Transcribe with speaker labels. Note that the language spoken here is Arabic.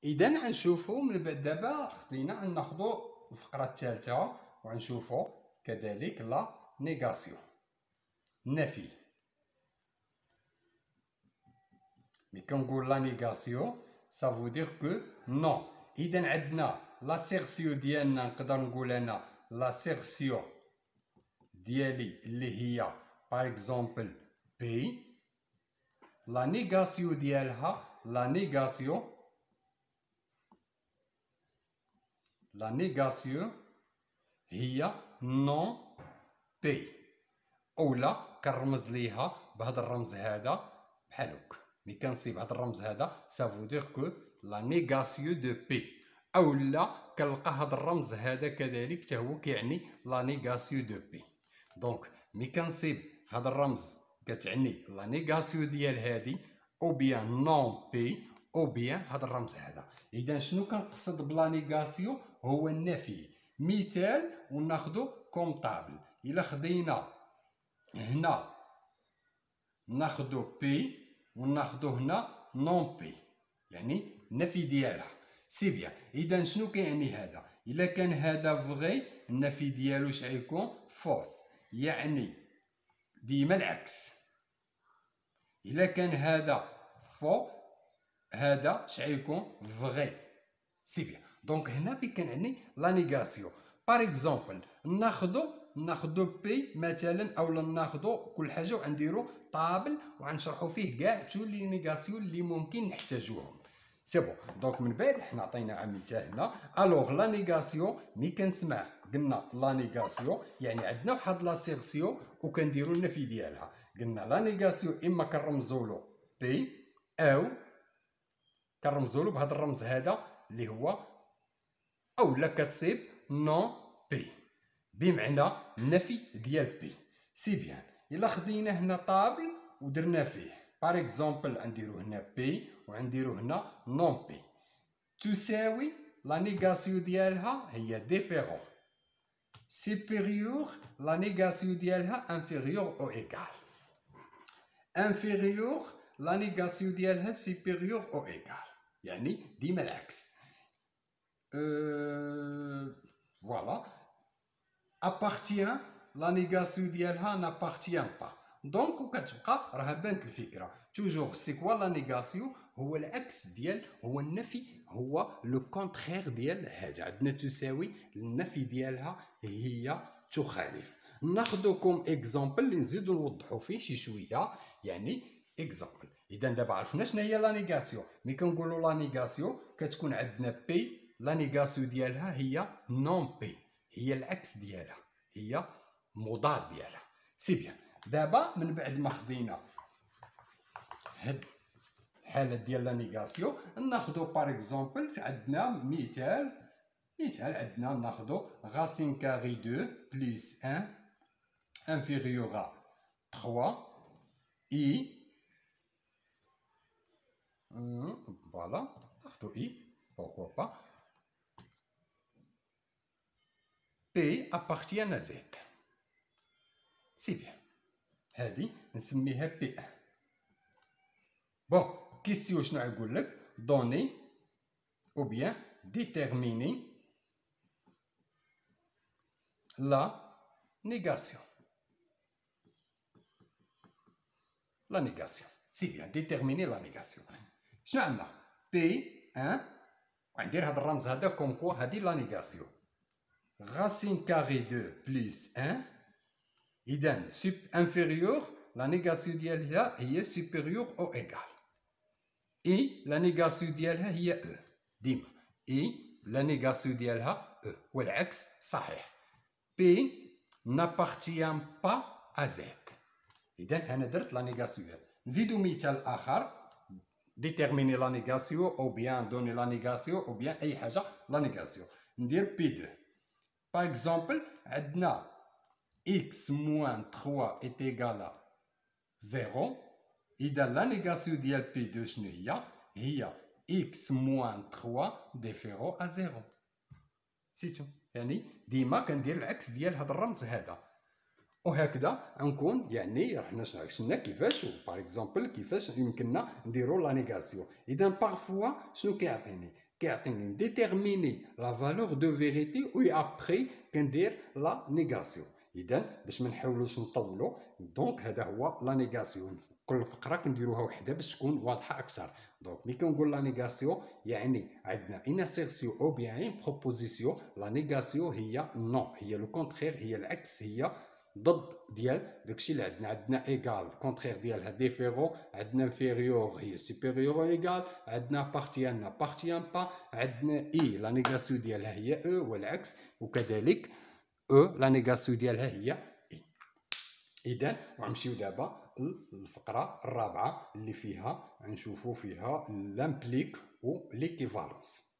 Speaker 1: اذا غنشوفوا من بعد دابا خدينا غناخذوا الفقره الثالثه وغنشوفوا كذلك لا نيغاسيون النفي. مي كنقول لا نيغاسيون ça veut dire que non. اذا عندنا لاسيرسيو ديالنا نقدر نقول انا لاسيرسيون ديالي اللي هي باغ اكزومبل بي. لا نيغاسيون ديالها لا نيغاسيون هي نون بي، اولا كنرمز ليها بهذا الرمز هذا بحال هكا. مي كنصيب هذا الرمز هذا سا فو دير كو لا نيغاسيون دو بي، اولا كنلقى هذا الرمز هذا كذلك حتى هو كيعني لا نيغاسيون دو بي. دونك مي كنصيب هذا الرمز كتعني لا نيغاسيون ديال هذه او بيان نون بي او بيان هذا الرمز هذا. اذا شنو كنقصد بلا نيغاسيون؟ هو النفي. مثال وناخذو كوم طابل. الا خدينا هنا ناخذو بي وناخذو هنا نون بي، يعني النفي ديالها سي بيان. اذا شنو كيعني هذا؟ الا كان هذا فغي النفي ديالو اش غيكون؟ فوس، يعني ديما العكس. الا كان هذا فو هذا اش غيكون؟ فغي سي بيان. دونك هنا بي كنعني لا نيغاسيون. باغ اكزومبل ناخذو بي مثلا، اولا ناخذو كل حاجه وغنديرو طابل وغنشرحو فيه كاع تو لي نيغاسيون اللي ممكن نحتاجوهم. سي بون. دونك من بعد حنا عطينا مثال هنا. الوغ لا نيغاسيون مي كنسمع قلنا لا نيغاسيون يعني عندنا واحد لاسيرسيون وكنديرو النفي ديالها. قلنا لا نيغاسيون اما كنرمزولو بي او كنرمزولو بهذا الرمز هذا اللي هو، اولا كتصيب نون بي بمعنى النفي ديال بي سي بيان. الا خدينا هنا طابل ودرنا فيه باغ اكزومبل غنديرو هنا بي وغنديرو هنا نون بي تساوي لا نيغاسيون ديالها هي ديفيرون سوبيريور لا نيغاسيون ديالها انفيريور او ايكال انفيريور لا نيغاسيون ديالها سوبيريور او ايكال، يعني ديما العكس. Voilà. Appartient, la négation ديالها n'appartient pas. دونك وكتبقى راه بانت الفكره. توجور سي كوا لا نيغاسيون هو العكس ديال، هو النفي، هو لو كونترير ديال حاجه. عندنا تساوي النفي ديالها هي تخالف. ناخذكم اكزامبل اللي نزيدو نوضحوا فيه شي شويه، يعني اكزامبل. اذا دابا عرفنا شنو هي لا نيغاسيون. مي كنقولوا لا نيغاسيون كتكون عندنا بي لا نيغاسيون ديالها هي نون بي، هي العكس ديالها، هي مضاد ديالها سي بيان. دابا من بعد ما خدينا هاد الحاله ديال لا نيغاسيون ناخذو باغ اكزومبل عندنا مثال عندنا ناخذو راسين كاري 2 بلس 1 انفيريور ا 3 اي فوالا ناخذو اي pourquoi pas P appartient à Z. سي بيان. هذه نسميها بي 1. بون كيسيون شنو غيقول لك؟ دوني او بيان ديتيرميني لا نيغاسيون. لا نيغاسيون سي بيان ديتيرميني لا نيغاسيون. شنو عندنا؟ بي 1 وغندير هذا الرمز هذا كوم كوا هذه لا نيغاسيون. Racine carré 2 plus 1. إذا inférieur la négation ديالها هي supérieure ou égale. Et la négation ديالها هي E ديما. Et la négation ديالها E والعكس صحيح. P n'appartient pas à Z. إذا أنا درت la négation. نزيدو مثال آخر. Déterminer la négation ou bien donner la négation ou bien أي حاجة la négation. ندير P2. Par exemple, عندنا x moins 3 est égal à 0. إذا لا نيغاسيون ديال P2 شنو هي؟ هي x moins 3 ديفيرون à 0. سيتو. يعني ديما كندير العكس ديال هذا الرمز هذا. وهكذا غنكون يعني حنا شفنا كيفاش باغ اكزومبل كيفاش يمكننا نديرو لا نيغاسيون. اذا بارفوا شنو كيعطيني ديتيرميني لا فالور دو فيريتي و ابري كندير لا نيغاسيون. اذا باش ما نحاولوش نطولوا، دونك هذا هو لا نيغاسيون. كل فقره كنديروها وحده باش تكون واضحه اكثر. دونك ملي كنقول لا نيغاسيون يعني عندنا ان اسيرسيون او بيان ان بروبوزيسيون. لا نيغاسيون هي نو، هي لو كونترير، هي العكس، هي ضد ديال داكشي اللي عندنا ايغال، كونترير ديالها ديفيرون، عندنا انفيريور هي سوبيريور ايغال، عندنا بارتيان بارتيان با، عندنا اي لا نيغاسيون ديالها هي او والعكس، وكذلك او لا نيغاسيون ديالها هي اي. اذا غنمشيو دابا للفقره الرابعه اللي فيها غنشوفوا فيها لامبليك و ليكيفالونس.